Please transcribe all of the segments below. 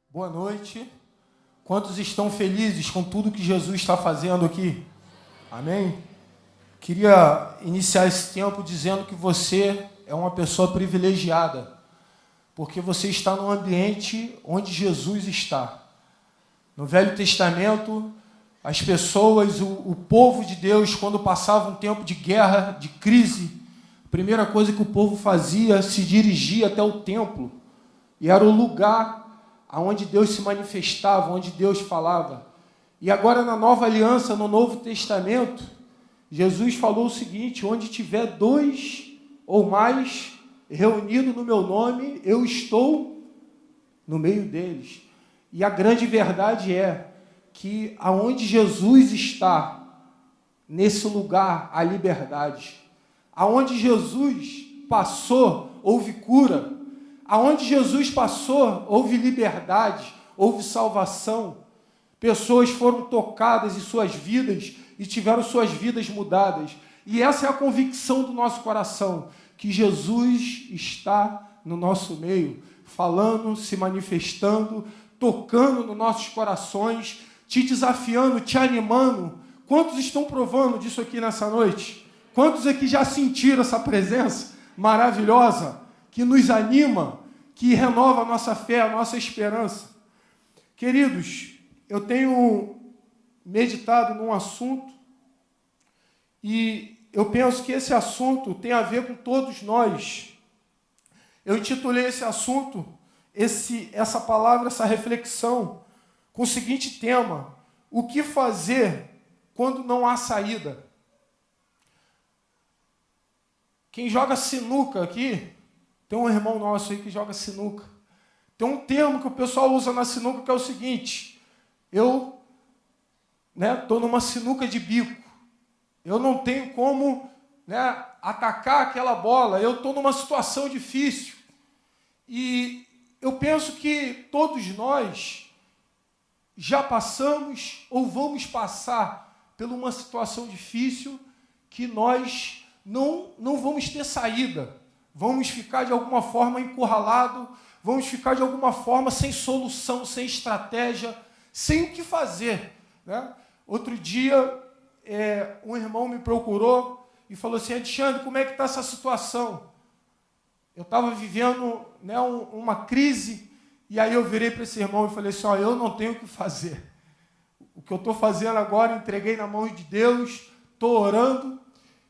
Boa noite. Quantos estão felizes com tudo que Jesus está fazendo aqui? Amém? Queria iniciar esse tempo dizendo que você é uma pessoa privilegiada, porque você está num ambiente onde Jesus está. No Velho Testamento, as pessoas, o povo de Deus, quando passava um tempo de guerra, de crise, a primeira coisa que o povo fazia, se dirigia até o templo, e era o lugar onde Deus se manifestava, onde Deus falava. E agora, na Nova Aliança, no Novo Testamento, Jesus falou o seguinte: onde tiver 2 ou mais reunidos no meu nome, eu estou no meio deles. E a grande verdade é que aonde Jesus está, nesse lugar, há liberdade. Aonde Jesus passou, houve cura. Aonde Jesus passou, houve liberdade, houve salvação. Pessoas foram tocadas em suas vidas e tiveram suas vidas mudadas. E essa é a convicção do nosso coração, que Jesus está no nosso meio, falando, se manifestando, tocando nos nossos corações, te desafiando, te animando. Quantos estão provando disso aqui nessa noite? Quantos aqui já sentiram essa presença maravilhosa, que nos anima, que renova a nossa fé, a nossa esperança? Queridos, eu tenho meditado num assunto e eu penso que esse assunto tem a ver com todos nós. Eu intitulei esse assunto, essa palavra, essa reflexão, com o seguinte tema: o que fazer quando não há saída? Quem joga sinuca aqui, tem um irmão nosso aí que joga sinuca. Tem um termo que o pessoal usa na sinuca que é o seguinte: eu estou numa sinuca de bico, eu não tenho como atacar aquela bola, eu estou numa situação difícil. E eu penso que todos nós já passamos ou vamos passar por uma situação difícil que nós não vamos ter saída. Vamos ficar de alguma forma encurralados, vamos ficar de alguma forma sem solução, sem estratégia, sem o que fazer. Outro dia, um irmão me procurou e falou assim: Alexandre, como é que está essa situação? Eu estava vivendo uma crise, e aí eu virei para esse irmão e falei assim: eu não tenho o que fazer. O que eu estou fazendo agora, entreguei na mão de Deus, estou orando.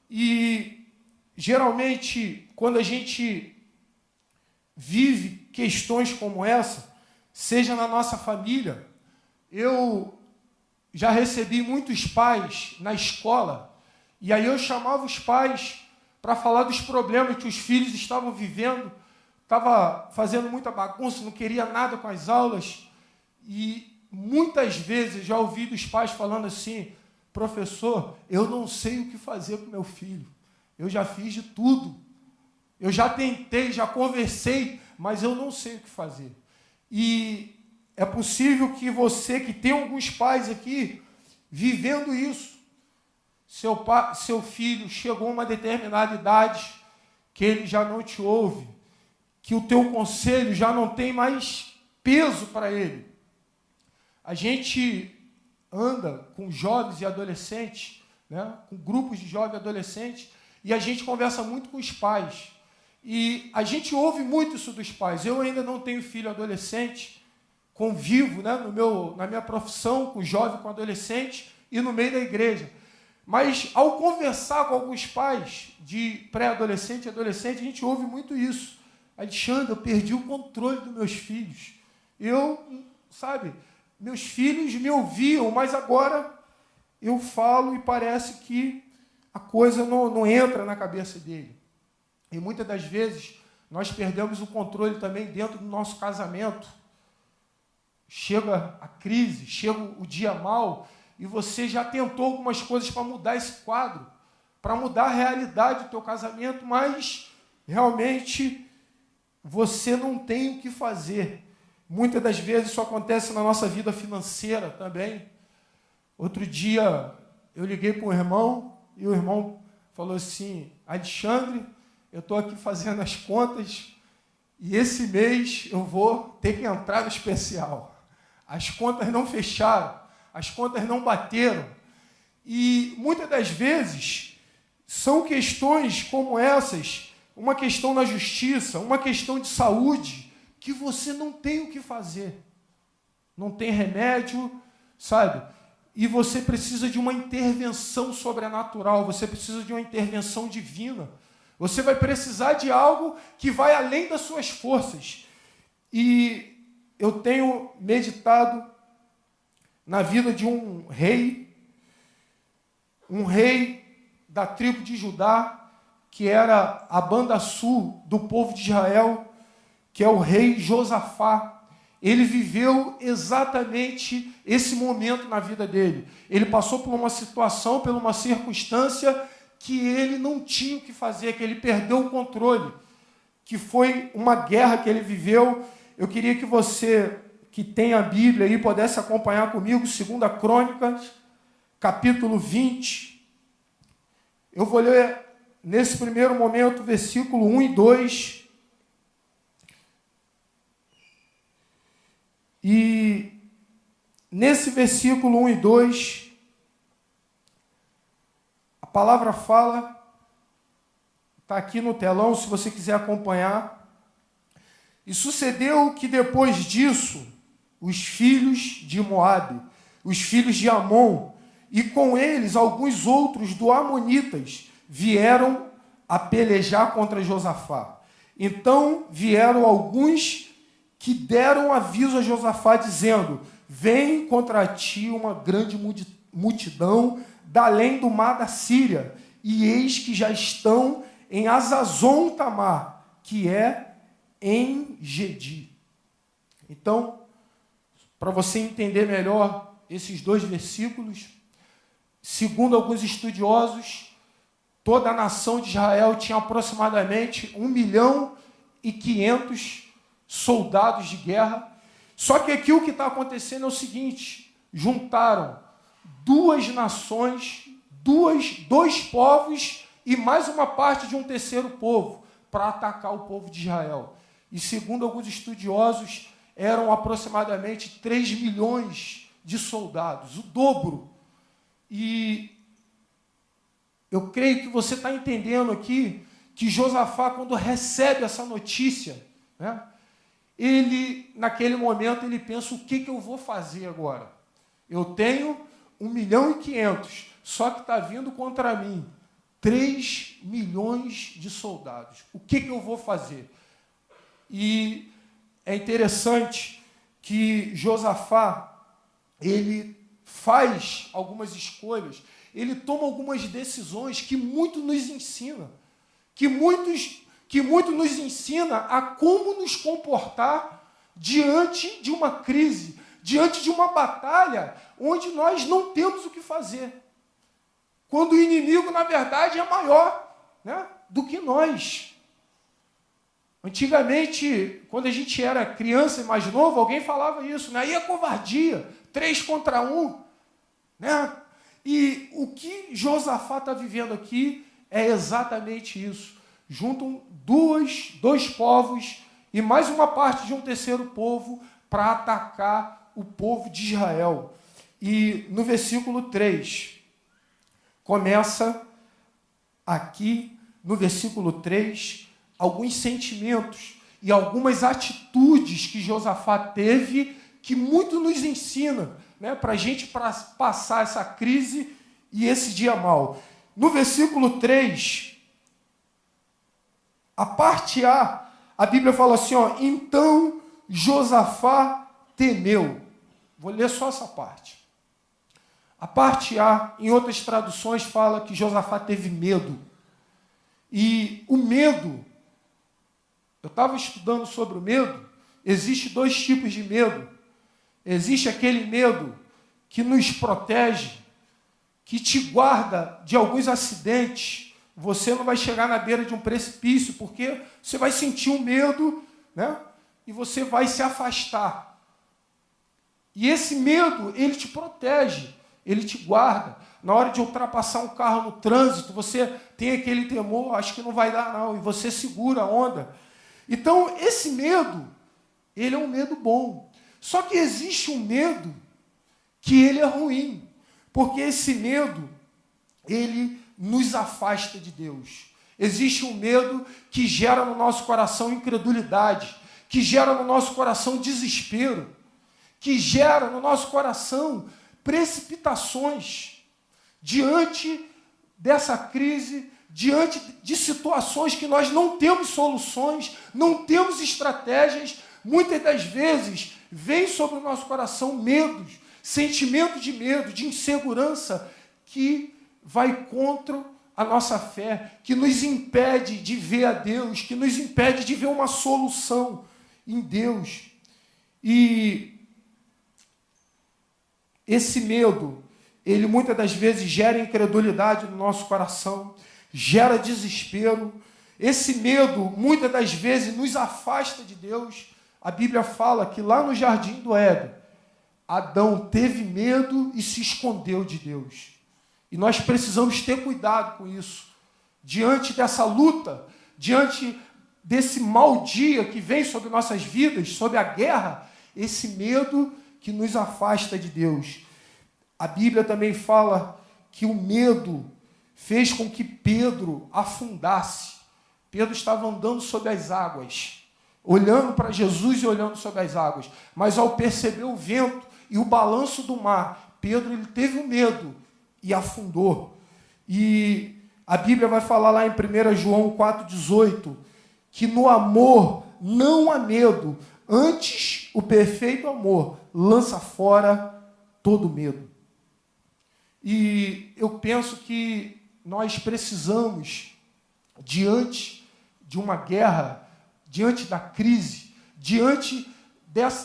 E geralmente, quando a gente vive questões como essa, seja na nossa família, eu já recebi muitos pais na escola, e aí eu chamava os pais para falar dos problemas que os filhos estavam vivendo, estava fazendo muita bagunça, não queria nada com as aulas, e muitas vezes já ouvi dos pais falando assim: professor, eu não sei o que fazer com meu filho, eu já fiz de tudo, eu já tentei, já conversei, mas eu não sei o que fazer. E é possível que você, que tem alguns pais aqui, vivendo isso, seu filho chegou a uma determinada idade, que ele já não te ouve, que o teu conselho já não tem mais peso para ele. A gente anda com jovens e adolescentes, com grupos de jovens e adolescentes, e a gente conversa muito com os pais. E a gente ouve muito isso dos pais. Eu ainda não tenho filho adolescente, convivo na minha profissão com jovem, com adolescente e no meio da igreja. Mas ao conversar com alguns pais de pré-adolescente e adolescente, a gente ouve muito isso: Alexandre, eu perdi o controle dos meus filhos. Meus filhos me ouviam, mas agora eu falo e parece que a coisa não entra na cabeça dele. E muitas das vezes nós perdemos o controle também dentro do nosso casamento. Chega a crise, chega o dia mau, e você já tentou algumas coisas para mudar esse quadro, para mudar a realidade do teu casamento, mas realmente você não tem o que fazer. Muitas das vezes isso acontece na nossa vida financeira também. Outro dia eu liguei para um irmão, e o irmão falou assim: Alexandre, eu estou aqui fazendo as contas E esse mês eu vou ter que entrar no especial. As contas não fecharam, as contas não bateram. E muitas das vezes são questões como essas, uma questão na justiça, uma questão de saúde, que você não tem o que fazer. Não tem remédio, sabe? E você precisa de uma intervenção sobrenatural, você precisa de uma intervenção divina. Você vai precisar de algo que vai além das suas forças. E eu tenho meditado na vida de um rei da tribo de Judá, que era a banda sul do povo de Israel, que é o rei Josafá. Ele viveu exatamente esse momento na vida dele. Ele passou por uma situação, por uma circunstância que ele não tinha o que fazer, que ele perdeu o controle, que foi uma guerra que ele viveu. Eu queria que você, que tem a Bíblia aí, pudesse acompanhar comigo, 2 Crônicas, capítulo 20. Eu vou ler, nesse primeiro momento, versículo 1 e 2. E nesse versículo 1 e 2, a palavra fala, está aqui no telão, se você quiser acompanhar. E sucedeu que depois disso, os filhos de Moabe, os filhos de Amon, e com eles alguns outros do Amonitas, vieram a pelejar contra Josafá. Então vieram alguns que deram aviso a Josafá, dizendo: vem contra ti uma grande multidão da além do mar da Síria, e eis que já estão em Azazon Tamar, que é em Gedi. Então, para você entender melhor esses dois versículos, segundo alguns estudiosos, toda a nação de Israel tinha aproximadamente 1.500.000 soldados de guerra. Só que aqui o que está acontecendo é o seguinte: juntaram duas nações, dois povos e mais uma parte de um terceiro povo para atacar o povo de Israel. E segundo alguns estudiosos, eram aproximadamente 3 milhões de soldados, o dobro. E eu creio que você está entendendo aqui que Josafá, quando recebe essa notícia, né, ele, naquele momento, ele pensa: o que eu vou fazer agora? Eu tenho 1.500.000, só que está vindo contra mim 3 milhões de soldados. O que eu vou fazer? E é interessante que Josafá, ele faz algumas escolhas, ele toma algumas decisões que muito nos ensina, que muito nos ensina a como nos comportar diante de uma crise, diante de uma batalha onde nós não temos o que fazer. Quando o inimigo, na verdade, é maior, né, do que nós. Antigamente, quando a gente era criança e mais novo, alguém falava isso, né? Aí é covardia, 3 contra 1. Né? E o que Josafá está vivendo aqui é exatamente isso. Juntam dois povos e mais uma parte de um terceiro povo para atacar o povo de Israel. E no versículo 3, começa aqui, no versículo 3, alguns sentimentos e algumas atitudes que Josafá teve que muito nos ensina, né, para a gente passar essa crise e esse dia mau. No versículo 3, a parte A Bíblia fala assim, ó: então Josafá temeu. Vou ler só essa parte. A parte A, em outras traduções, fala que Josafá teve medo. E o medo, eu estava estudando sobre o medo, existe 2 tipos de medo. Existe aquele medo que nos protege, que te guarda de alguns acidentes. Você não vai chegar na beira de um precipício, porque você vai sentir um medo, né? E você vai se afastar. E esse medo, ele te protege, ele te guarda. Na hora de ultrapassar um carro no trânsito, você tem aquele temor: acho que não vai dar não, e você segura a onda. Então, esse medo, ele é um medo bom. Só que existe um medo que ele é ruim, porque esse medo, ele nos afasta de Deus. Existe um medo que gera no nosso coração incredulidade, que gera no nosso coração desespero, que gera no nosso coração precipitações diante dessa crise, diante de situações que nós não temos soluções, não temos estratégias. Muitas das vezes vem sobre o nosso coração medos, sentimento de medo, de insegurança, que vai contra a nossa fé, que nos impede de ver a Deus, que nos impede de ver uma solução em Deus. E esse medo, ele muitas das vezes gera incredulidade no nosso coração, gera desespero. Esse medo, muitas das vezes, nos afasta de Deus. A Bíblia fala que lá no jardim do Éden, Adão teve medo e se escondeu de Deus. E nós precisamos ter cuidado com isso. Diante dessa luta, diante desse mau dia que vem sobre nossas vidas, sobre a guerra, esse medo que nos afasta de Deus. A Bíblia também fala que o medo fez com que Pedro afundasse. Pedro estava andando sobre as águas, olhando para Jesus e olhando sobre as águas. Mas ao perceber o vento e o balanço do mar, Pedro ele teve um medo e afundou. E a Bíblia vai falar lá em 1 João 4,18, que no amor não há medo, antes o perfeito amor lança fora todo medo. E eu penso que nós precisamos, diante de uma guerra, diante da crise, diante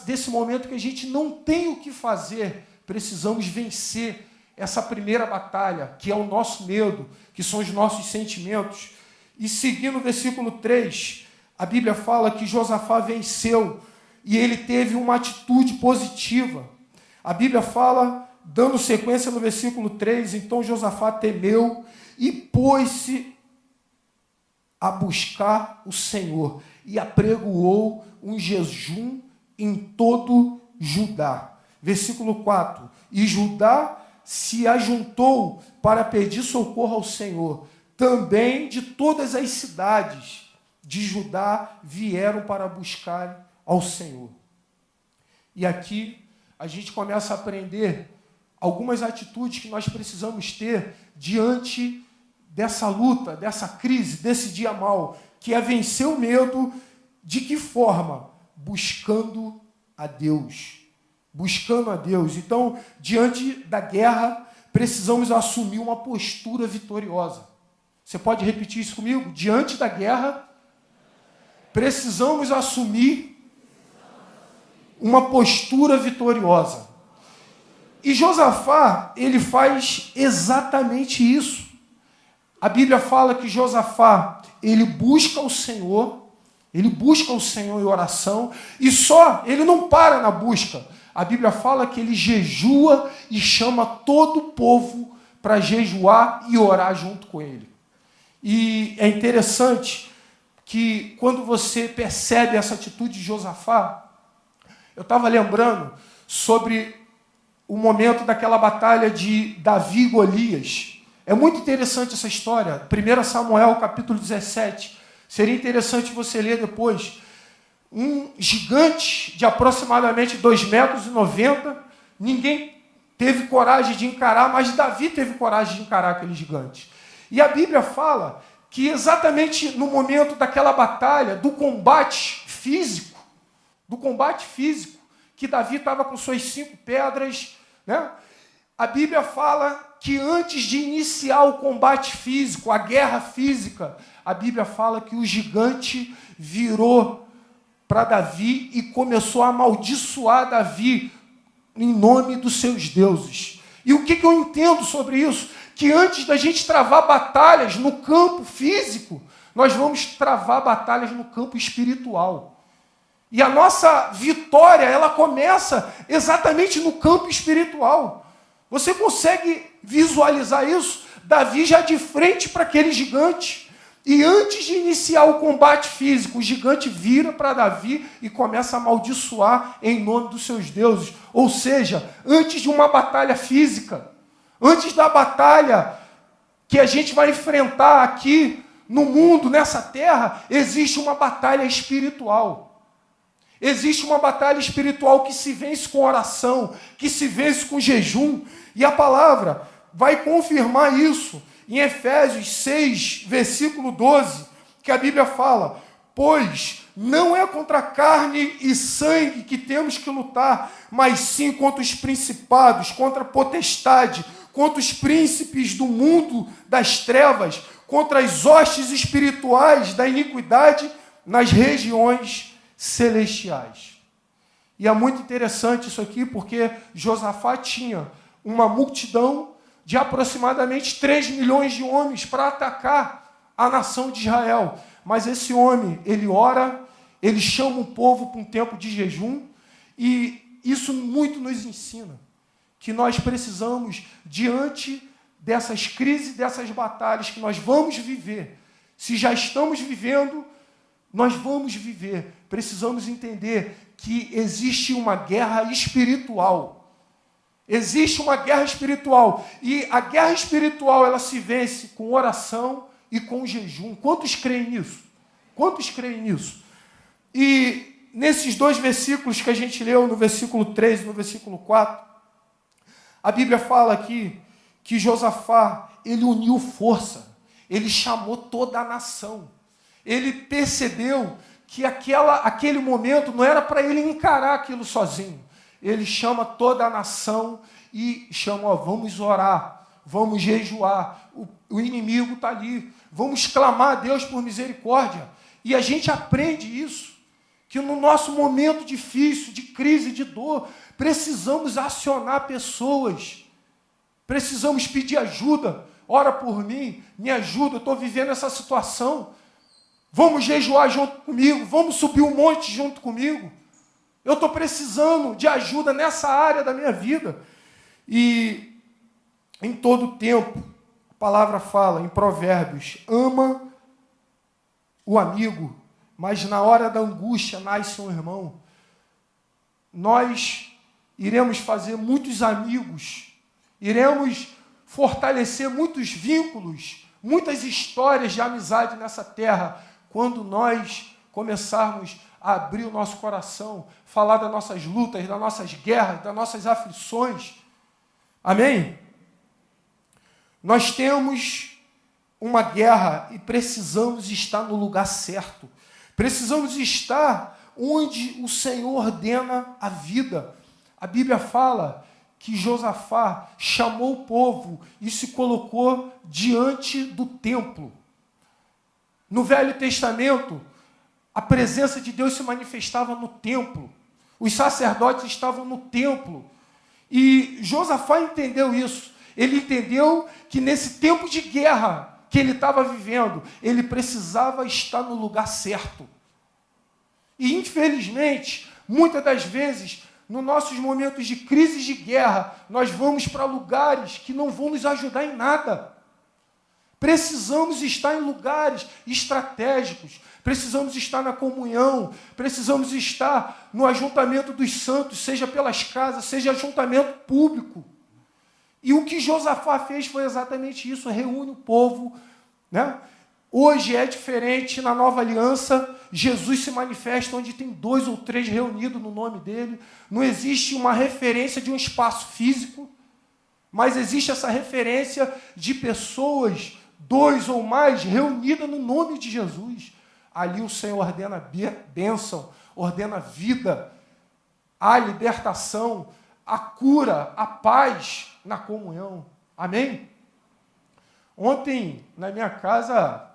desse momento que a gente não tem o que fazer, precisamos vencer essa primeira batalha, que é o nosso medo, que são os nossos sentimentos. E seguindo o versículo 3, a Bíblia fala que Josafá venceu e ele teve uma atitude positiva. A Bíblia fala, dando sequência no versículo 3, então Josafá temeu e pôs-se a buscar o Senhor e apregoou um jejum em todo Judá. Versículo 4, e Judá se ajuntou para pedir socorro ao Senhor. Também de todas as cidades de Judá vieram para buscar ao Senhor. E aqui a gente começa a aprender algumas atitudes que nós precisamos ter diante dessa luta, dessa crise, desse dia mau, que é vencer o medo. De que forma? Buscando a Deus. Buscando a Deus. Então, diante da guerra, precisamos assumir uma postura vitoriosa. Você pode repetir isso comigo? Diante da guerra, precisamos assumir uma postura vitoriosa. E Josafá, ele faz exatamente isso. A Bíblia fala que Josafá, ele busca o Senhor em oração, e só, ele não para na busca. A Bíblia fala que ele jejua e chama todo o povo para jejuar e orar junto com ele. E é interessante que quando você percebe essa atitude de Josafá, eu estava lembrando sobre o momento daquela batalha de Davi e Golias. É muito interessante essa história. 1 Samuel, capítulo 17. Seria interessante você ler depois. Um gigante de aproximadamente 2,90 m. Ninguém teve coragem de encarar, mas Davi teve coragem de encarar aquele gigante. E a Bíblia fala que exatamente no momento daquela batalha, do combate físico, que Davi estava com suas 5 pedras, né? A Bíblia fala que antes de iniciar o combate físico, a guerra física, a Bíblia fala que o gigante virou para Davi e começou a amaldiçoar Davi em nome dos seus deuses. E o que eu entendo sobre isso? Que antes da gente travar batalhas no campo físico, nós vamos travar batalhas no campo espiritual. E a nossa vitória, ela começa exatamente no campo espiritual. Você consegue visualizar isso? Davi já de frente para aquele gigante. E antes de iniciar o combate físico, o gigante vira para Davi e começa a amaldiçoar em nome dos seus deuses. Ou seja, antes de uma batalha física, antes da batalha que a gente vai enfrentar aqui no mundo, nessa terra, existe uma batalha espiritual. Existe uma batalha espiritual que se vence com oração, que se vence com jejum. E a palavra vai confirmar isso em Efésios 6, versículo 12, que a Bíblia fala: pois não é contra carne e sangue que temos que lutar, mas sim contra os principados, contra a potestade, contra os príncipes do mundo das trevas, contra as hostes espirituais da iniquidade nas regiões celestiais. E é muito interessante isso aqui, porque Josafá tinha uma multidão de aproximadamente 3 milhões de homens para atacar a nação de Israel. Mas esse homem, ele ora, ele chama o povo para um tempo de jejum, e isso muito nos ensina que nós precisamos, diante dessas crises, dessas batalhas que nós vamos viver, se já estamos vivendo, nós vamos viver, precisamos entender que existe uma guerra espiritual. Existe uma guerra espiritual, e a guerra espiritual ela se vence com oração e com jejum. Quantos creem nisso? Quantos creem nisso? E nesses 2 versículos que a gente leu, no versículo 3 e no versículo 4, a Bíblia fala aqui que Josafá, ele uniu força, ele chamou toda a nação. Ele percebeu que aquele momento não era para ele encarar aquilo sozinho. Ele chama toda a nação e chama: vamos orar, vamos jejuar, o inimigo está ali, vamos clamar a Deus por misericórdia. E a gente aprende isso, que no nosso momento difícil, de crise, de dor, precisamos acionar pessoas, precisamos pedir ajuda. Ora por mim, me ajuda, eu estou vivendo essa situação, vamos jejuar junto comigo, vamos subir um monte junto comigo. Eu estou precisando de ajuda nessa área da minha vida. E em todo tempo, a palavra fala em Provérbios: ama o amigo, mas na hora da angústia nasce um irmão. Nós iremos fazer muitos amigos, iremos fortalecer muitos vínculos, muitas histórias de amizade nessa terra, quando nós começarmos a abrir o nosso coração, falar das nossas lutas, das nossas guerras, das nossas aflições. Amém? Nós temos uma guerra e precisamos estar no lugar certo. Precisamos estar onde o Senhor ordena a vida. A Bíblia fala que Josafá chamou o povo e se colocou diante do templo. No Velho Testamento, a presença de Deus se manifestava no templo. Os sacerdotes estavam no templo. E Josafá entendeu isso. Ele entendeu que nesse tempo de guerra que ele estava vivendo, ele precisava estar no lugar certo. E, infelizmente, muitas das vezes, nos nossos momentos de crise de guerra, nós vamos para lugares que não vão nos ajudar em nada. Precisamos estar em lugares estratégicos, precisamos estar na comunhão, precisamos estar no ajuntamento dos santos, seja pelas casas, seja ajuntamento público. E o que Josafá fez foi exatamente isso, reúne o povo, né? Hoje é diferente, na nova aliança, Jesus se manifesta onde tem 2 ou 3 reunidos no nome dele. Não existe uma referência de um espaço físico, mas existe essa referência de pessoas, 2 ou mais, reunidas no nome de Jesus. Ali o Senhor ordena bênção, ordena vida, a libertação, a cura, a paz na comunhão. Amém? Ontem, na minha casa,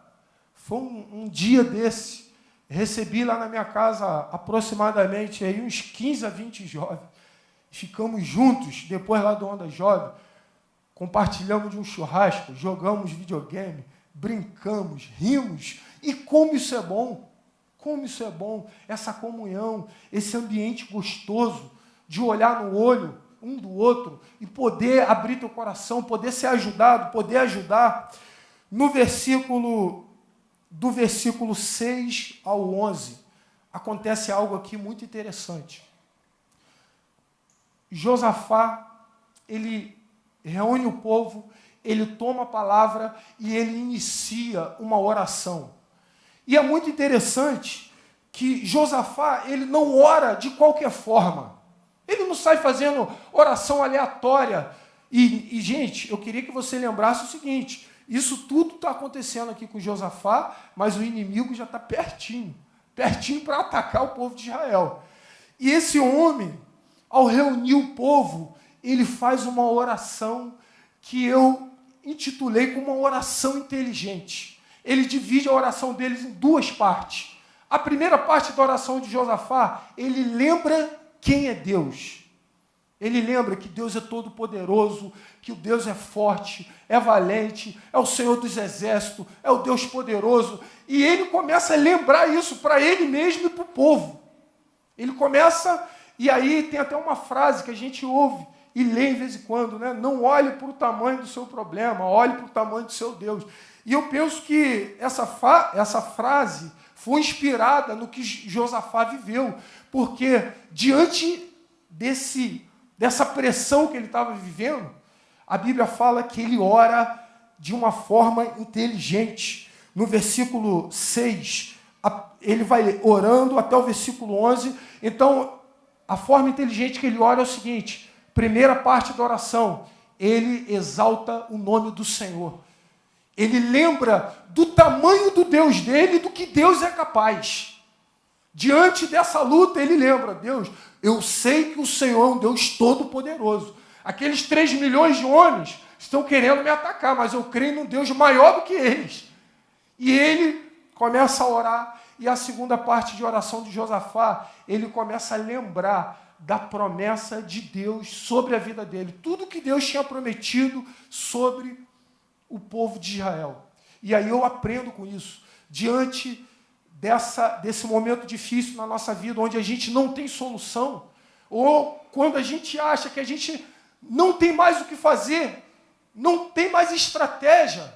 foi um dia desse. Recebi lá na minha casa aproximadamente aí uns 15 a 20 jovens. Ficamos juntos, depois lá do Onda Jovem, compartilhamos de um churrasco, jogamos videogame, brincamos, rimos. E como isso é bom, como isso é bom, essa comunhão, esse ambiente gostoso de olhar no olho um do outro e poder abrir teu coração, poder ser ajudado, poder ajudar. No versículo do versículo 6 ao 11, acontece algo aqui muito interessante. Josafá, ele reúne o povo, ele toma a palavra e ele inicia uma oração. E é muito interessante que Josafá, ele não ora de qualquer forma. Ele não sai fazendo oração aleatória. E, gente, eu queria que você lembrasse o seguinte, isso tudo está acontecendo aqui com Josafá, mas o inimigo já está pertinho para atacar o povo de Israel. E esse homem, ao reunir o povo, ele faz uma oração que eu intitulei como uma oração inteligente. Ele divide a oração deles em duas partes. A primeira parte da oração de Josafá, ele lembra quem é Deus. Ele lembra que Deus é todo-poderoso, que o Deus é forte, é valente, é o Senhor dos exércitos, é o Deus poderoso. E ele começa a lembrar isso para ele mesmo e para o povo. Ele começa, e aí tem até uma frase que a gente ouve e lê de vez em quando, né? Não olhe para o tamanho do seu problema, olhe para o tamanho do seu Deus. E eu penso que essa frase foi inspirada no que Josafá viveu, porque diante dessa pressão que ele estava vivendo, a Bíblia fala que ele ora de uma forma inteligente. No versículo 6, ele vai orando até o versículo 11. Então, a forma inteligente que ele ora é o seguinte: primeira parte da oração, ele exalta o nome do Senhor. Ele lembra do tamanho do Deus dele e do que Deus é capaz. Diante dessa luta, ele lembra: Deus, eu sei que o Senhor é um Deus todo-poderoso. Aqueles 3 milhões de homens estão querendo me atacar, mas eu creio num Deus maior do que eles. E ele começa a orar, e a segunda parte de oração de Josafá, ele começa a lembrar da promessa de Deus sobre a vida dele. Tudo que Deus tinha prometido sobre o povo de Israel. E aí eu aprendo com isso. Diante desse momento difícil na nossa vida, onde a gente não tem solução, ou quando a gente acha que a gente não tem mais o que fazer, não tem mais estratégia,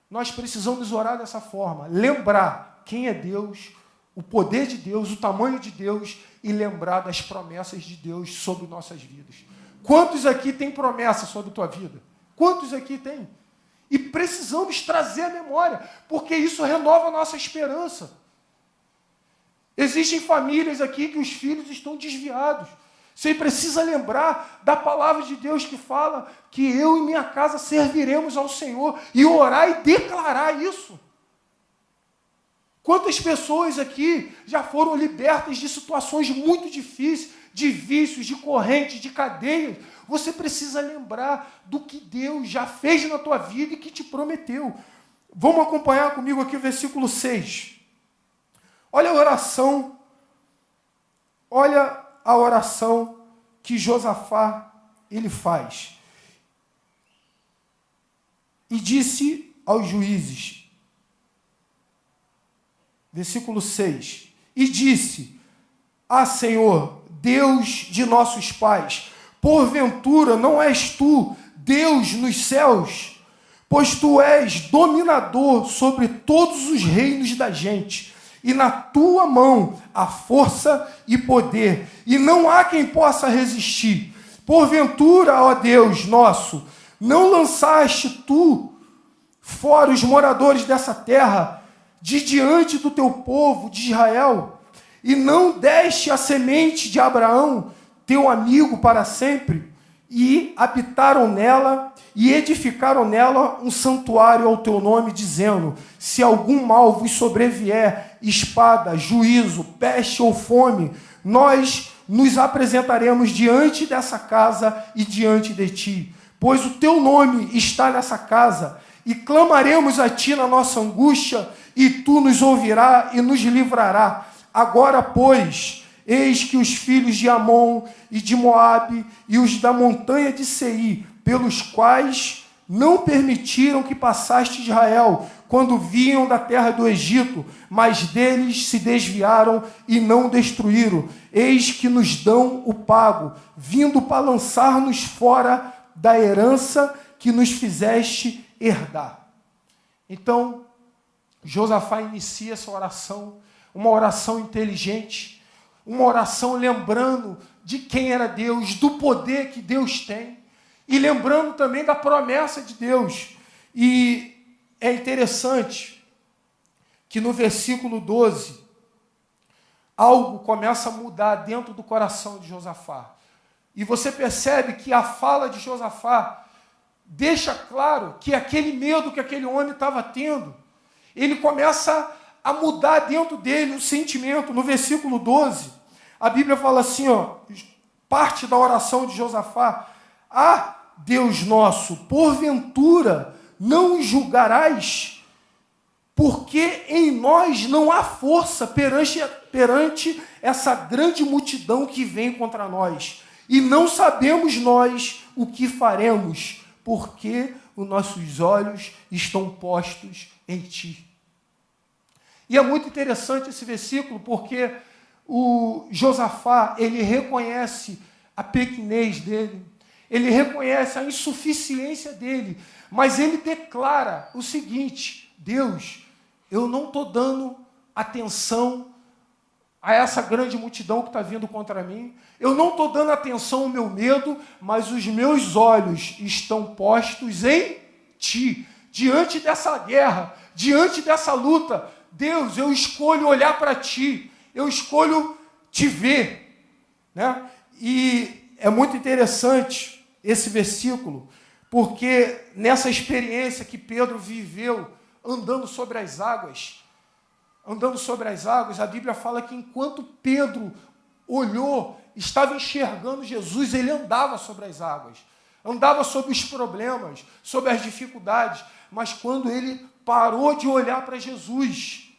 nós precisamos orar dessa forma, lembrar quem é Deus, o poder de Deus, o tamanho de Deus, e lembrar das promessas de Deus sobre nossas vidas. Quantos aqui têm promessa sobre a tua vida? Quantos aqui têm? E precisamos trazer a memória, porque isso renova a nossa esperança. Existem famílias aqui que os filhos estão desviados. Você precisa lembrar da palavra de Deus que fala que eu e minha casa serviremos ao Senhor, e orar e declarar isso. Quantas pessoas aqui já foram libertas de situações muito difíceis, de vícios, de correntes, de cadeias? Você precisa lembrar do que Deus já fez na tua vida e que te prometeu. Vamos acompanhar comigo aqui o versículo 6. Olha a oração que Josafá ele faz. E disse aos juízes, versículo 6, e disse: Ah, Senhor, Deus de nossos pais, porventura não és tu Deus nos céus? Pois tu és dominador sobre todos os reinos da gente, e na tua mão há força e poder, e não há quem possa resistir. Porventura, ó Deus nosso, não lançaste tu fora os moradores dessa terra, de diante do teu povo de Israel, e não deste a semente de Abraão, teu amigo, para sempre, e habitaram nela, e edificaram nela um santuário ao teu nome, dizendo: se algum mal vos sobrevier, espada, juízo, peste ou fome, nós nos apresentaremos diante dessa casa e diante de ti, pois o teu nome está nessa casa, e clamaremos a ti na nossa angústia, e tu nos ouvirás e nos livrará. Agora, pois, eis que os filhos de Amon e de Moabe e os da montanha de Seir, pelos quais não permitiram que passaste Israel, quando vinham da terra do Egito, mas deles se desviaram e não destruíram. Eis que nos dão o pago, vindo para lançar-nos fora da herança que nos fizeste herdar. Então, Josafá inicia essa oração, uma oração inteligente, uma oração lembrando de quem era Deus, do poder que Deus tem, e lembrando também da promessa de Deus. E é interessante que no versículo 12, algo começa a mudar dentro do coração de Josafá. E você percebe que a fala de Josafá deixa claro que aquele medo que aquele homem estava tendo, ele começa a mudar dentro dele o sentimento. No versículo 12, a Bíblia fala assim, parte da oração de Josafá: ah, Deus nosso, porventura não julgarás, porque em nós não há força perante essa grande multidão que vem contra nós, e não sabemos nós o que faremos, porque os nossos olhos estão postos em ti. E é muito interessante esse versículo, porque o Josafá, ele reconhece a pequenez dele, ele reconhece a insuficiência dele, mas ele declara o seguinte: Deus, eu não estou dando atenção a essa grande multidão que está vindo contra mim, eu não estou dando atenção ao meu medo, mas os meus olhos estão postos em ti. Diante dessa guerra, diante dessa luta, Deus, eu escolho olhar para ti, eu escolho te ver, né? E é muito interessante esse versículo, porque nessa experiência que Pedro viveu andando sobre as águas, a Bíblia fala que enquanto Pedro olhou, estava enxergando Jesus, ele andava sobre as águas, andava sobre os problemas, sobre as dificuldades, mas quando ele parou de olhar para Jesus,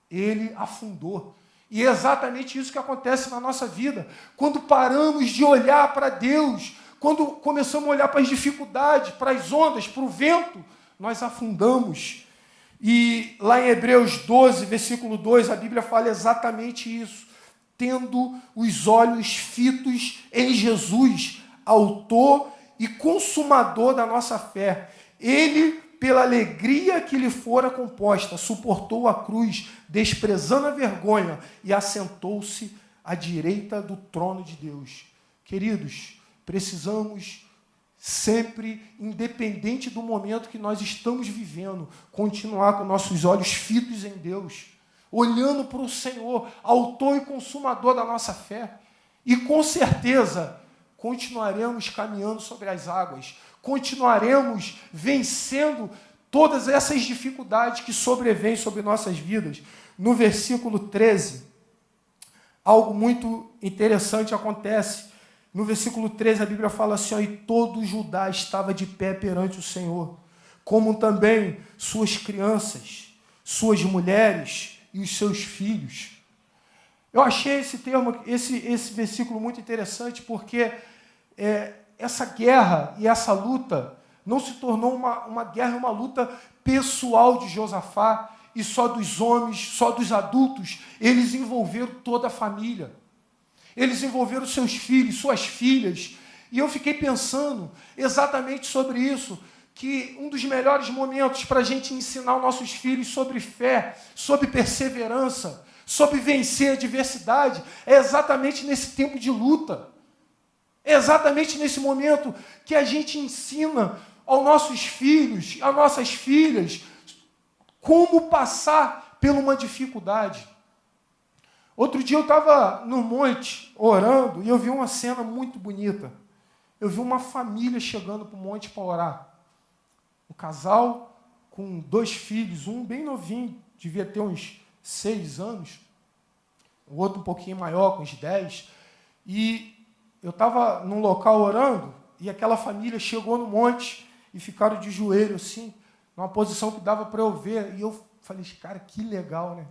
ele afundou. E é exatamente isso que acontece na nossa vida. Quando paramos de olhar para Deus, quando começamos a olhar para as dificuldades, para as ondas, para o vento, nós afundamos. E lá em Hebreus 12, versículo 2, a Bíblia fala exatamente isso. Tendo os olhos fitos em Jesus, autor e consumador da nossa fé. Ele, pela alegria que lhe fora composta, suportou a cruz, desprezando a vergonha, e assentou-se à direita do trono de Deus. Queridos, precisamos sempre, independente do momento que nós estamos vivendo, continuar com nossos olhos fitos em Deus, olhando para o Senhor, autor e consumador da nossa fé. E com certeza continuaremos caminhando sobre as águas, continuaremos vencendo todas essas dificuldades que sobrevêm sobre nossas vidas. No versículo 13, algo muito interessante acontece. No versículo 13, a Bíblia fala assim: e todo Judá estava de pé perante o Senhor, como também suas crianças, suas mulheres e os seus filhos. Eu achei esse versículo muito interessante, porque essa guerra e essa luta não se tornou uma guerra, uma luta pessoal de Josafá, e só dos homens, só dos adultos. Eles envolveram toda a família. Eles envolveram seus filhos, suas filhas. E eu fiquei pensando exatamente sobre isso, que um dos melhores momentos para a gente ensinar os nossos filhos sobre fé, sobre perseverança, sobre vencer a adversidade, é exatamente nesse tempo de luta. É exatamente nesse momento que a gente ensina aos nossos filhos, às nossas filhas, como passar por uma dificuldade. Outro dia eu estava no monte orando e eu vi uma cena muito bonita. Eu vi uma família chegando para o monte para orar. Um casal com 2 filhos, um bem novinho, devia ter uns 6 anos, o outro um pouquinho maior, com uns 10. E eu estava num local orando e aquela família chegou no monte e ficaram de joelho assim, numa posição que dava para eu ver. E eu falei, cara, que legal, né?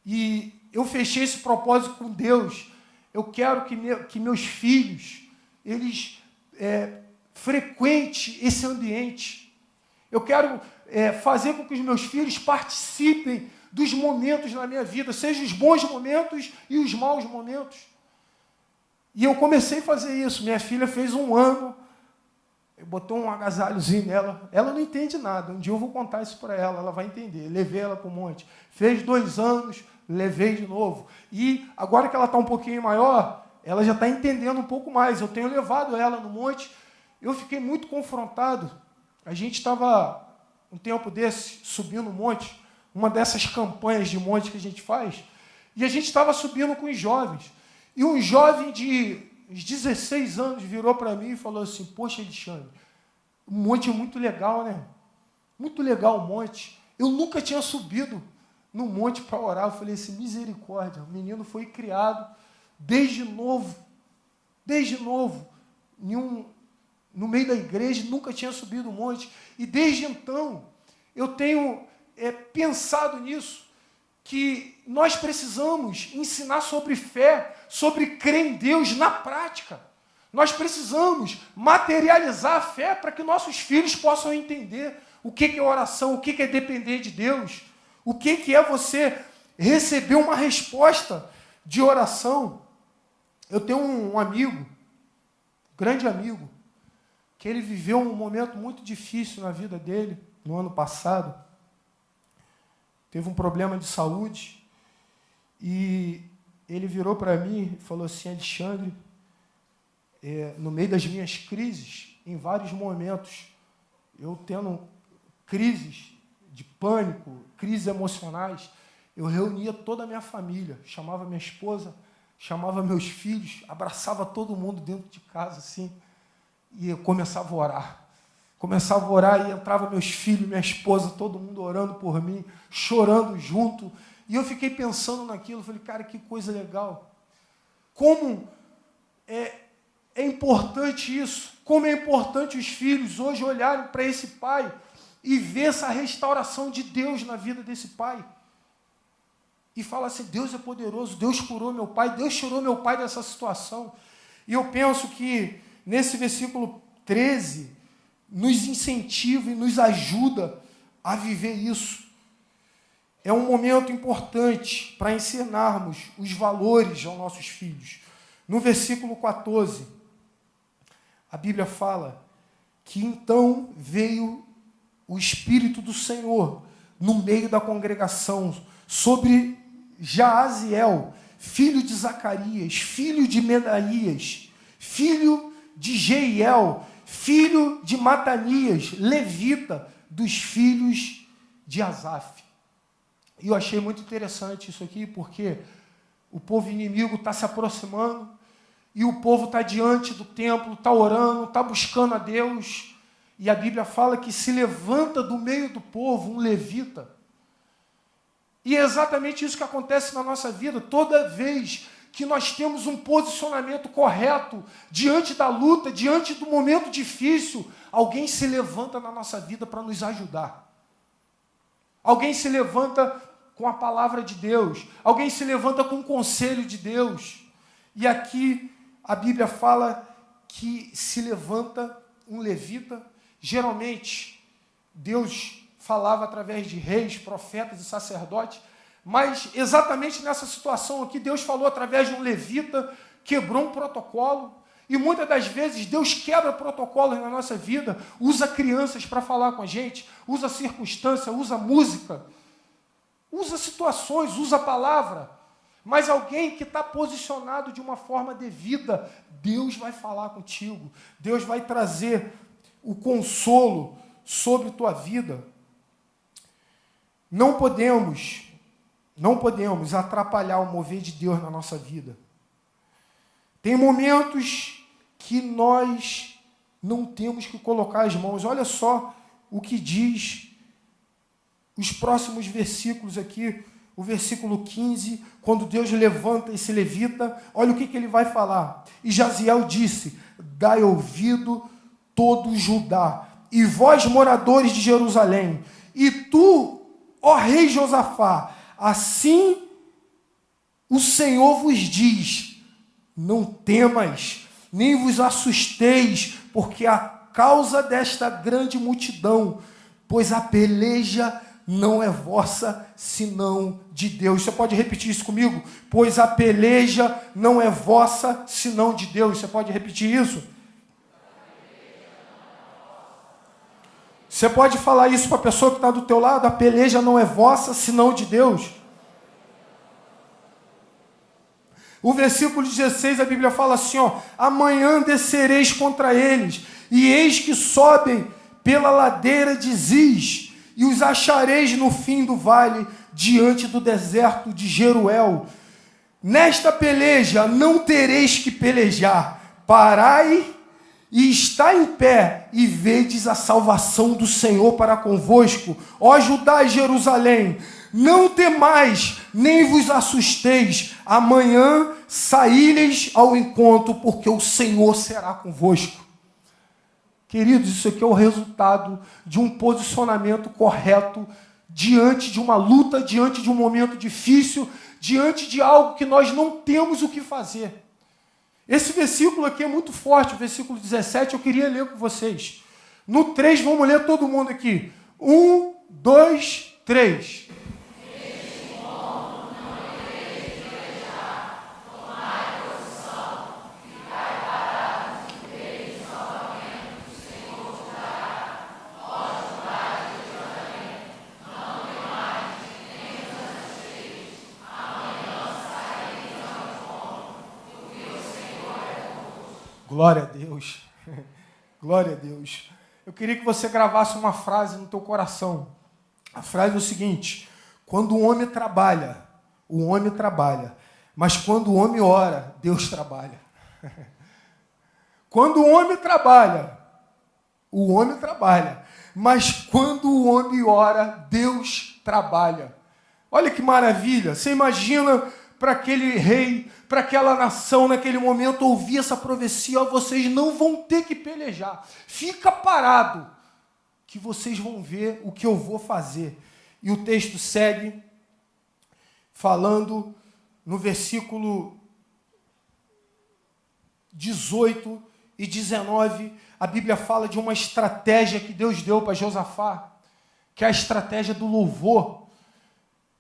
E eu fechei esse propósito com Deus. Eu quero que meus filhos, eles frequentem esse ambiente. Eu quero fazer com que os meus filhos participem dos momentos na minha vida, sejam os bons momentos e os maus momentos. E eu comecei a fazer isso. Minha filha fez 1 ano Eu botou um agasalhozinho nela. Ela não entende nada. Um dia eu vou contar isso para ela, ela vai entender. Levei ela para o monte. Fez 2 anos, levei de novo. E agora que ela está um pouquinho maior, ela já está entendendo um pouco mais. Eu tenho levado ela no monte. Eu fiquei muito confrontado. A gente estava, um tempo desse, subindo um monte, uma dessas campanhas de monte que a gente faz, e a gente estava subindo com os jovens. E um jovem de uns 16 anos virou para mim e falou assim: poxa, Alexandre, o monte é muito legal, né? Muito legal o monte. Eu nunca tinha subido no monte para orar. Eu falei assim: misericórdia, o menino foi criado desde novo, no meio da igreja, nunca tinha subido o monte. E desde então, eu tenho pensado nisso, que nós precisamos ensinar sobre fé, sobre crer em Deus na prática. Nós precisamos materializar a fé para que nossos filhos possam entender o que é oração, o que é depender de Deus, o que é você receber uma resposta de oração. Eu tenho um amigo, grande amigo, que ele viveu um momento muito difícil na vida dele, no ano passado. Teve um problema de saúde e ele virou para mim e falou assim: Alexandre, no meio das minhas crises, em vários momentos, eu tendo crises de pânico, crises emocionais, eu reunia toda a minha família, chamava minha esposa, chamava meus filhos, abraçava todo mundo dentro de casa, assim, e eu começava a orar. Começava a orar e entrava meus filhos, minha esposa, todo mundo orando por mim, chorando junto. E eu fiquei pensando naquilo, falei: cara, que coisa legal. Como é importante isso, como é importante os filhos hoje olharem para esse pai e ver essa restauração de Deus na vida desse pai. E falar assim: Deus é poderoso, Deus curou meu pai, Deus tirou meu pai dessa situação. E eu penso que nesse versículo 13, nos incentiva e nos ajuda a viver isso. É um momento importante para ensinarmos os valores aos nossos filhos. No versículo 14, a Bíblia fala que então veio o Espírito do Senhor no meio da congregação sobre Jaaziel, filho de Zacarias, filho de Medaias, filho de Jeiel, filho de Matanias, levita, dos filhos de Asaf. E eu achei muito interessante isso aqui, porque o povo inimigo está se aproximando, e o povo está diante do templo, está orando, está buscando a Deus, e a Bíblia fala que se levanta do meio do povo um levita. E é exatamente isso que acontece na nossa vida, toda vez que nós temos um posicionamento correto diante da luta, diante do momento difícil, alguém se levanta na nossa vida para nos ajudar. Alguém se levanta com a palavra de Deus. Alguém se levanta com o conselho de Deus. E aqui a Bíblia fala que se levanta um levita. Geralmente, Deus falava através de reis, profetas e sacerdotes, mas exatamente nessa situação aqui, Deus falou através de um levita, quebrou um protocolo, e muitas das vezes Deus quebra protocolos na nossa vida, usa crianças para falar com a gente, usa circunstância, usa música, usa situações, usa a palavra, mas alguém que está posicionado de uma forma devida, Deus vai falar contigo, Deus vai trazer o consolo sobre tua vida. Não podemos atrapalhar o mover de Deus na nossa vida. Tem momentos que nós não temos que colocar as mãos. Olha só o que diz os próximos versículos aqui, o versículo 15, quando Deus levanta esse levita, olha o que ele vai falar. E Jaziel disse: dai ouvido todo Judá, e vós, moradores de Jerusalém, e tu, ó rei Josafá, assim o Senhor vos diz: não temas, nem vos assusteis, porque a causa desta grande multidão, pois a peleja não é vossa, senão de Deus. Você pode repetir isso comigo? Pois a peleja não é vossa, senão de Deus. Você pode repetir isso? Você pode falar isso para a pessoa que está do teu lado? A peleja não é vossa, senão de Deus. O versículo 16, a Bíblia fala assim, ó, amanhã descereis contra eles, e eis que sobem pela ladeira de Ziz, e os achareis no fim do vale, diante do deserto de Jeruel. Nesta peleja não tereis que pelejar, parai e está em pé, e vedes a salvação do Senhor para convosco, ó Judá e Jerusalém. Não temais, nem vos assusteis, amanhã saíreis ao encontro, porque o Senhor será convosco. Queridos, isso aqui é o resultado de um posicionamento correto diante de uma luta, diante de um momento difícil, diante de algo que nós não temos o que fazer. Esse versículo aqui é muito forte, o versículo 17, eu queria ler com vocês. No 3, vamos ler todo mundo aqui. 1, 2, 3. Glória a Deus. Glória a Deus. Eu queria que você gravasse uma frase no teu coração. A frase é o seguinte: quando o homem trabalha, mas quando o homem ora, Deus trabalha. Quando o homem trabalha, mas quando o homem ora, Deus trabalha. Olha que maravilha. Você imagina para aquele rei, para aquela nação, naquele momento, ouvir essa profecia: ó, vocês não vão ter que pelejar. Fica parado, que vocês vão ver o que eu vou fazer. E o texto segue falando no versículo 18 e 19, a Bíblia fala de uma estratégia que Deus deu para Josafá, que é a estratégia do louvor.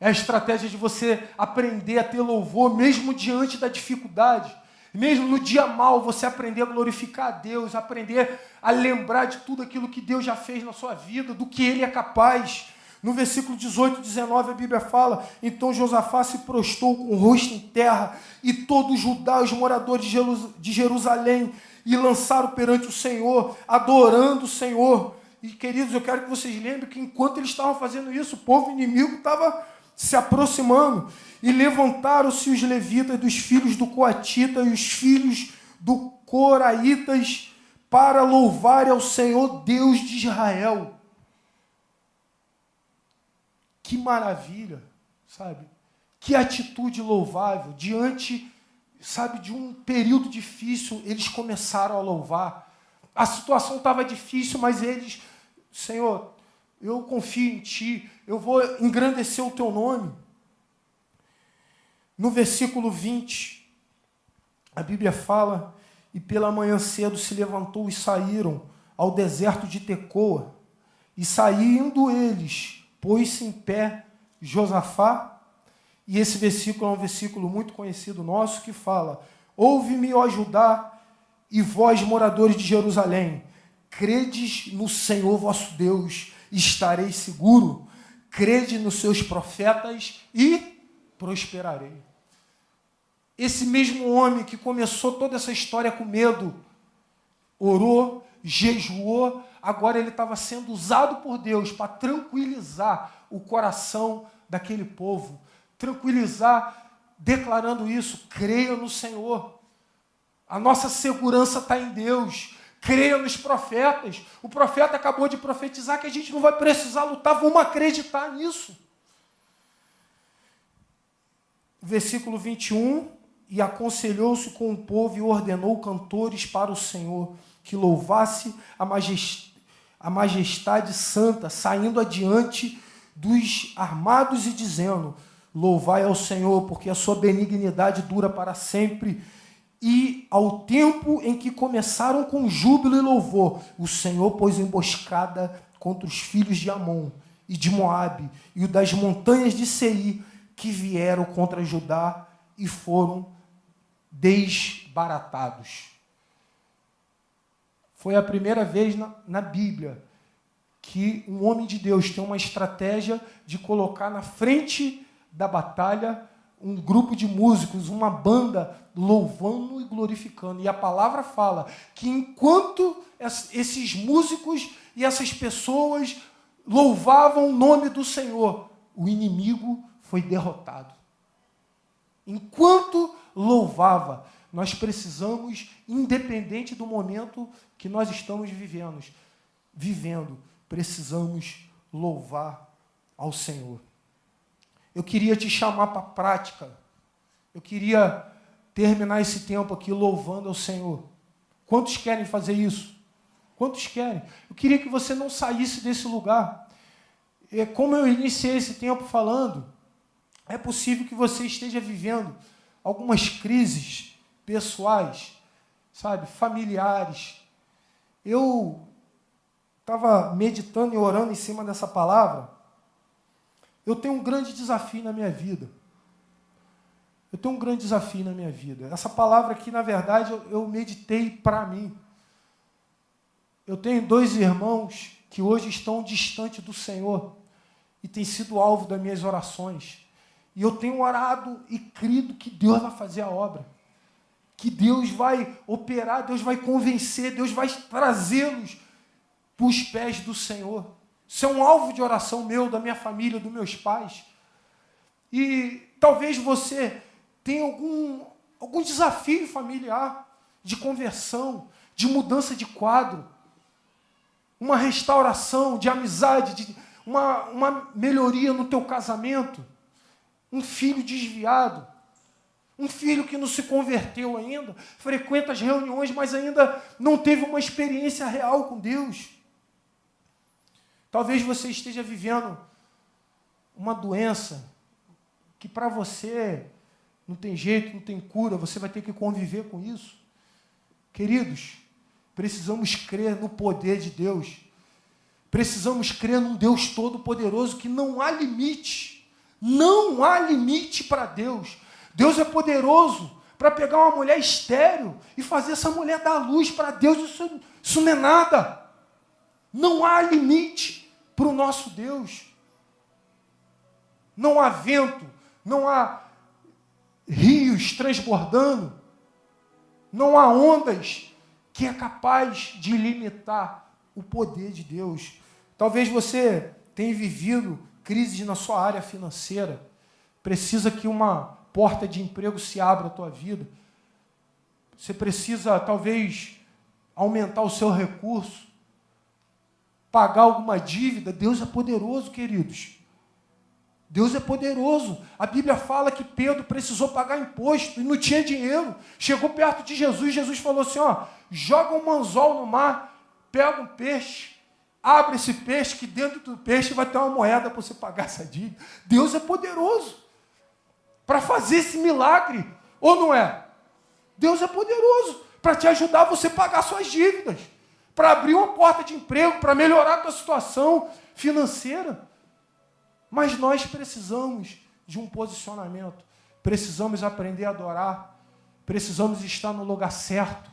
É a estratégia de você aprender a ter louvor, mesmo diante da dificuldade. Mesmo no dia mau, você aprender a glorificar a Deus, aprender a lembrar de tudo aquilo que Deus já fez na sua vida, do que Ele é capaz. No versículo 18 e 19, a Bíblia fala: então Josafá se prostrou com o rosto em terra, e todo Judá, os moradores de Jerusalém, e lançaram perante o Senhor, adorando o Senhor. E, queridos, eu quero que vocês lembrem que enquanto eles estavam fazendo isso, o povo inimigo estava se aproximando, e levantaram-se os levitas dos filhos do Coatita e os filhos do Coraitas para louvarem ao Senhor Deus de Israel. Que maravilha, sabe? Que atitude louvável. Diante, sabe, de um período difícil, eles começaram a louvar. A situação estava difícil, mas eles: Senhor, eu confio em Ti, eu vou engrandecer o Teu nome. No versículo 20, a Bíblia fala: e pela manhã cedo se levantou e saíram ao deserto de Tecoa, e saindo eles, pôs-se em pé Josafá, e esse versículo é um versículo muito conhecido nosso, que fala: ouve-me, ó Judá, e vós, moradores de Jerusalém, credes no Senhor vosso Deus, estareis seguro, crede nos seus profetas e prosperarei. Esse mesmo homem que começou toda essa história com medo, orou, jejuou, agora ele estava sendo usado por Deus para tranquilizar o coração daquele povo, tranquilizar, declarando isso: creia no Senhor, a nossa segurança está em Deus, creia nos profetas. O profeta acabou de profetizar que a gente não vai precisar lutar, vamos acreditar nisso. Versículo 21, e aconselhou-se com o povo e ordenou cantores para o Senhor, que louvasse a majestade santa, saindo adiante dos armados e dizendo: louvai ao Senhor, porque a sua benignidade dura para sempre. E ao tempo em que começaram com júbilo e louvor, o Senhor pôs emboscada contra os filhos de Amon e de Moabe e o das montanhas de Seir, que vieram contra Judá e foram desbaratados. Foi a primeira vez na Bíblia que um homem de Deus tem uma estratégia de colocar na frente da batalha um grupo de músicos, uma banda louvando e glorificando. E a palavra fala que enquanto esses músicos e essas pessoas louvavam o nome do Senhor, o inimigo foi derrotado. Enquanto louvava, nós precisamos, independente do momento que nós estamos vivendo, precisamos louvar ao Senhor. Eu queria te chamar para a prática. Eu queria terminar esse tempo aqui louvando ao Senhor. Quantos querem fazer isso? Quantos querem? Eu queria que você não saísse desse lugar. Como eu iniciei esse tempo falando, é possível que você esteja vivendo algumas crises pessoais, sabe, familiares. Eu estava meditando e orando em cima dessa palavra. Eu tenho um grande desafio na minha vida. Essa palavra aqui, na verdade, eu meditei para mim. Eu tenho 2 irmãos que hoje estão distantes do Senhor e têm sido alvo das minhas orações. E eu tenho orado e crido que Deus vai fazer a obra, que Deus vai operar, Deus vai convencer, Deus vai trazê-los para os pés do Senhor. Isso é um alvo de oração meu, da minha família, dos meus pais. E talvez você tenha algum desafio familiar de conversão, de mudança de quadro, uma restauração de amizade, uma melhoria no teu casamento, um filho desviado, um filho que não se converteu ainda, frequenta as reuniões, mas ainda não teve uma experiência real com Deus. Talvez você esteja vivendo uma doença que para você não tem jeito, não tem cura, você vai ter que conviver com isso. Queridos, precisamos crer no poder de Deus. Precisamos crer num Deus todo-poderoso que não há limite. Não há limite para Deus. Deus é poderoso para pegar uma mulher estéril e fazer essa mulher dar luz. Para Deus isso não é nada. Não há limite para o nosso Deus. Não há vento, não há rios transbordando, não há ondas que é capaz de limitar o poder de Deus. Talvez você tenha vivido crise na sua área financeira, precisa que uma porta de emprego se abra na tua vida. Você precisa, talvez, aumentar o seu recurso, pagar alguma dívida. Deus é poderoso, queridos. Deus é poderoso. A Bíblia fala que Pedro precisou pagar imposto e não tinha dinheiro. Chegou perto de Jesus, Jesus falou assim, joga um anzol no mar, pega um peixe, abre esse peixe, que dentro do peixe vai ter uma moeda para você pagar essa dívida. Deus é poderoso para fazer esse milagre, ou não é? Deus é poderoso para te ajudar a você pagar suas dívidas, para abrir uma porta de emprego, para melhorar a tua situação financeira. Mas nós precisamos de um posicionamento, precisamos aprender a adorar, precisamos estar no lugar certo,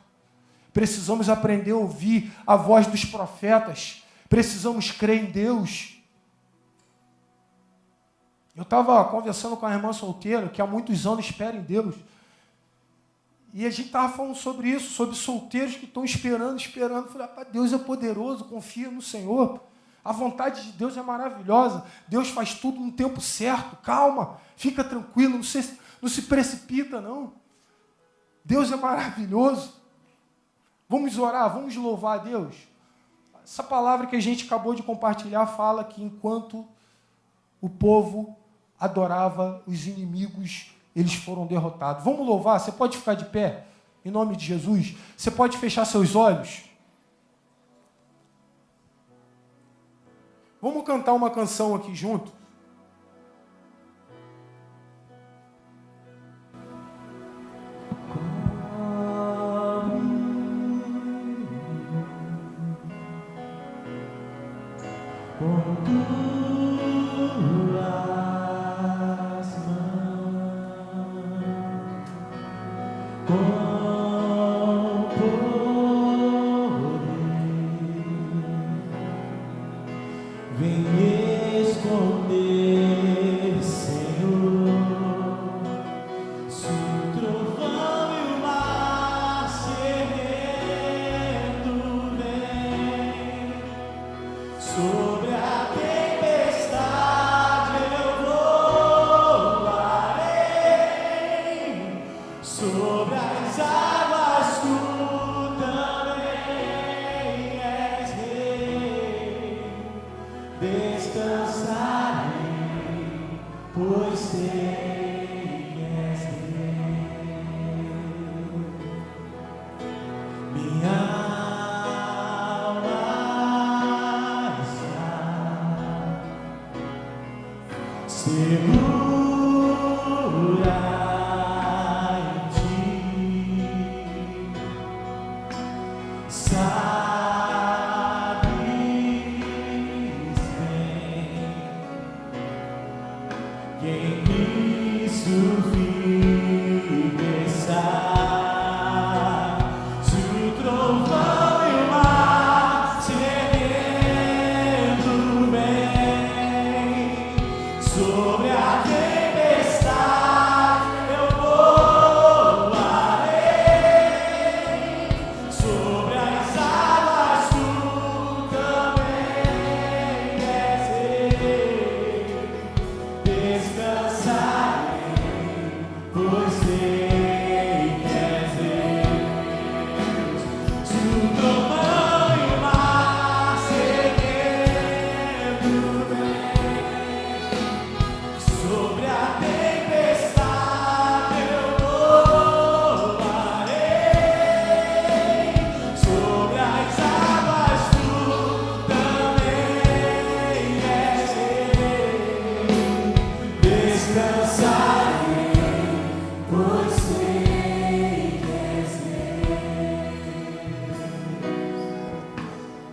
precisamos aprender a ouvir a voz dos profetas, precisamos crer em Deus. Eu estava conversando com a irmã solteira, que há muitos anos espera em Deus, e a gente estava falando sobre isso, sobre solteiros que estão esperando. Eu falei, rapaz, Deus é poderoso, confia no Senhor. A vontade de Deus é maravilhosa. Deus faz tudo no tempo certo. Calma, fica tranquilo, não se precipita, não. Deus é maravilhoso. Vamos orar, vamos louvar a Deus. Essa palavra que a gente acabou de compartilhar fala que enquanto o povo adorava, os inimigos, eles foram derrotados. Vamos louvar? Você pode ficar de pé, em nome de Jesus? Você pode fechar seus olhos? Vamos cantar uma canção aqui junto?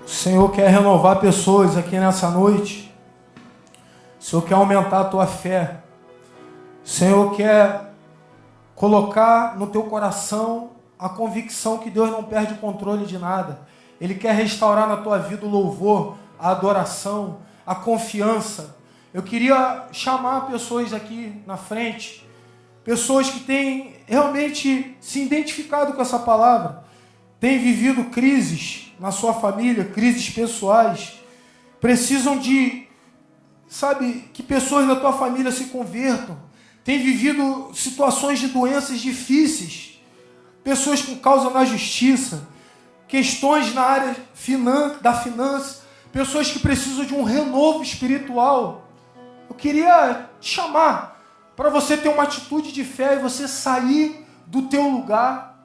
O Senhor quer renovar pessoas aqui nessa noite. O Senhor quer aumentar a tua fé. O Senhor quer colocar no teu coração a convicção que Deus não perde o controle de nada. Ele quer restaurar na tua vida o louvor, a adoração, a confiança. Eu queria chamar pessoas aqui na frente, pessoas que têm realmente se identificado com essa palavra, têm vivido crises na sua família, crises pessoais, precisam de, que pessoas da tua família se convertam, têm vivido situações de doenças difíceis, pessoas com causa na justiça, questões na área da finança, pessoas que precisam de um renovo espiritual. Eu queria te chamar para você ter uma atitude de fé e você sair do teu lugar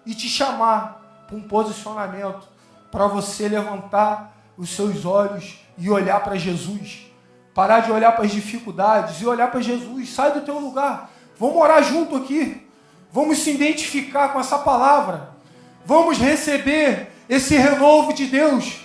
e te chamar para um posicionamento, para você levantar os seus olhos e olhar para Jesus. Parar de olhar para as dificuldades e olhar para Jesus. Sai do teu lugar. Vamos orar junto aqui. Vamos se identificar com essa palavra. Vamos receber esse renovo de Deus.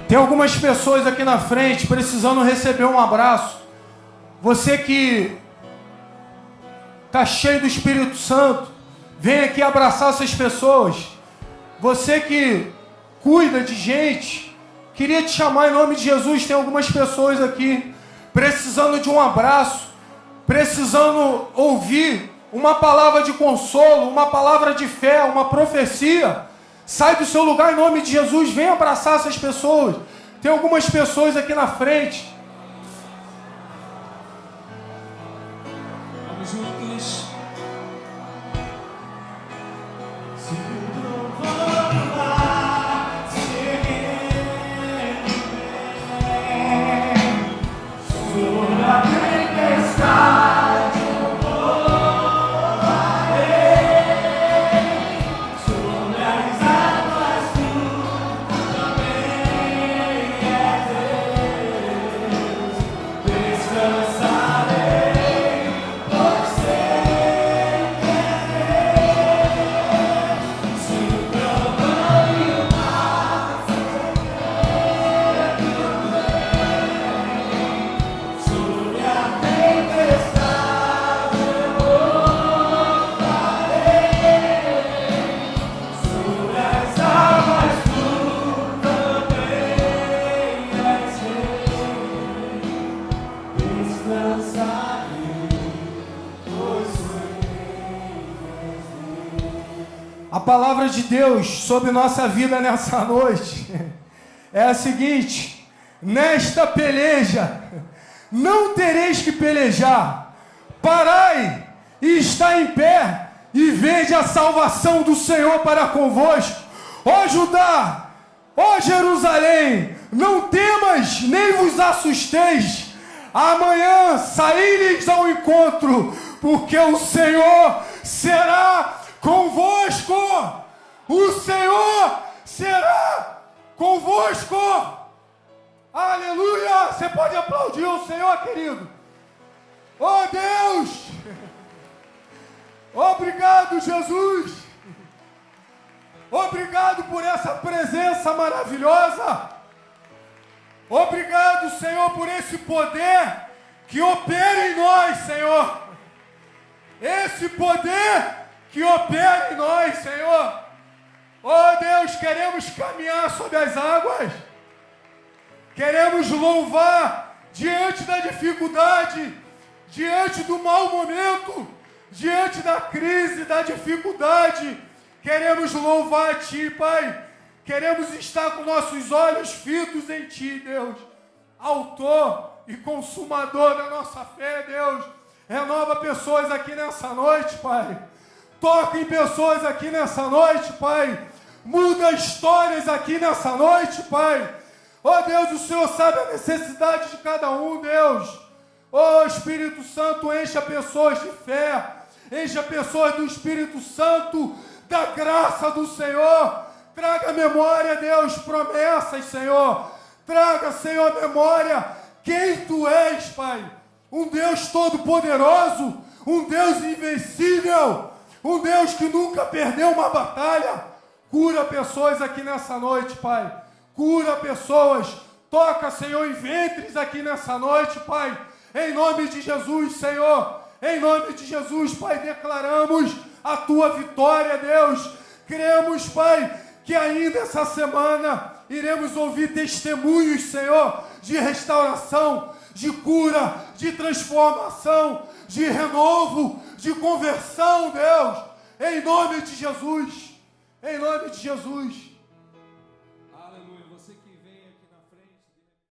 Tem algumas pessoas aqui na frente precisando receber um abraço. Você que está cheio do Espírito Santo, vem aqui abraçar essas pessoas. Você que cuida de gente, queria te chamar em nome de Jesus. Tem algumas pessoas aqui precisando de um abraço, precisando ouvir uma palavra de consolo, uma palavra de fé, uma profecia. Sai do seu lugar em nome de Jesus, vem abraçar essas pessoas. Tem algumas pessoas aqui na frente. Vamos juntos. Sobre a tempestade eu vou. palavra de Deus sobre nossa vida nessa noite é a seguinte: nesta peleja não tereis que pelejar, parai e está em pé, e vede a salvação do Senhor para convosco. Ó Judá, ó Jerusalém, não temas nem vos assusteis, amanhã saí-lhes ao encontro, porque o Senhor será convosco. O Senhor será convosco. Aleluia! Você pode aplaudir o Senhor, querido. Oh Deus! Obrigado, Jesus! Obrigado por essa presença maravilhosa. Obrigado, Senhor, por esse poder que opera em nós, Senhor. Esse poder que opera em nós, Senhor. Oh Deus, queremos caminhar sobre as águas. Queremos louvar diante da dificuldade, diante do mau momento, diante da crise, da dificuldade. Queremos louvar a Ti, Pai. Queremos estar com nossos olhos fitos em Ti, Deus. Autor e consumador da nossa fé, Deus. Renova pessoas aqui nessa noite, Pai. Toca em pessoas aqui nessa noite, Pai. Muda histórias aqui nessa noite, Pai. Oh Deus, o Senhor sabe a necessidade de cada um, Deus. Oh Espírito Santo, encha pessoas de fé. Encha pessoas do Espírito Santo, da graça do Senhor. Traga memória, Deus, promessas, Senhor. Traga, Senhor, memória quem Tu és, Pai. Um Deus todo-poderoso, um Deus invencível, um Deus que nunca perdeu uma batalha. Cura pessoas aqui nessa noite, Pai. Cura pessoas. Toca, Senhor, em ventres aqui nessa noite, Pai. Em nome de Jesus, Senhor. Em nome de Jesus, Pai, declaramos a Tua vitória, Deus. Cremos, Pai, que ainda essa semana iremos ouvir testemunhos, Senhor, de restauração, de cura, de transformação, de renovo, de conversão, Deus. Em nome de Jesus. Em nome de Jesus.